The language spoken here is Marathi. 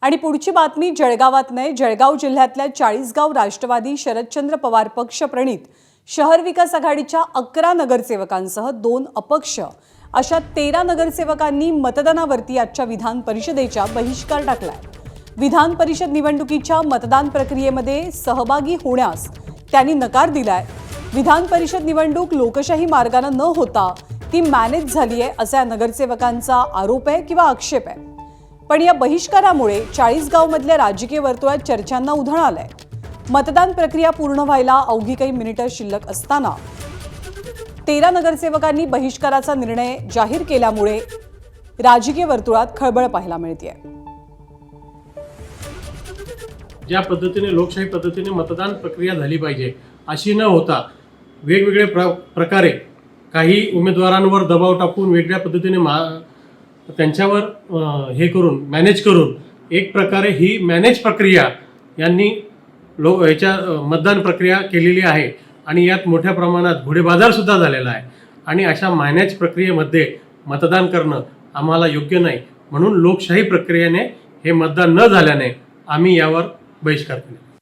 आणि पुढची बातमी जळगावात नाही, जळगाव जिल्ह्यातल्या चाळीसगाव राष्ट्रवादी शरदचंद्र पवार पक्ष प्रणित शहर विकास आघाडीच्या 11 नगरसेवकांसह 2 अपक्ष अशा 13 नगरसेवकांनी मतदानावरती आजच्या विधान परिषदेचा बहिष्कार टाकलाय। विधान परिषद निवडणुकीच्या मतदान प्रक्रियेमध्ये सहभागी होण्यास त्यांनी नकार दिलाय। विधान परिषद निवडणूक लोकशाही मार्गाने न होता ती मॅनेज झाली आहे असा नगरसेवकांचा आरोप आहे किंवा आक्षेप आहे। पण या बहिष्कारामुळे चाळीसगावमधल्या राजकीय वर्तुळात चर्चांना उधाण आलंय। मतदान प्रक्रिया पूर्ण व्हायला अवघी काही मिनिटं शिल्लक असताना 13 नगरसेवकांनी बहिष्काराचा निर्णय जाहीर केल्यामुळे राजकीय वर्तुळात खळबळ पाहायला मिळते। ज्या पद्धतीने लोकशाही पद्धतीने मतदान प्रक्रिया झाली पाहिजे अशी न होता वेगवेगळे प्रकारे काही उमेदवारांवर दबाव टाकून वेगळ्या पद्धतीने त्यांच्यावर हे करून मॅनेज करून एक प्रकारे ही मॅनेज प्रक्रिया यांनी याच्या मतदान प्रक्रिया केलेली आहे आणि यात मोठ्या प्रमाणात घोडेबाजार सुद्धा झालेला आहे आणि अशा मॅनेज प्रक्रियेमध्ये मतदान करणं आम्हाला योग्य नाही। म्हणून लोकशाही प्रक्रियेने हे मतदान न झाल्याने आम्ही यावर बहिष्कार केला।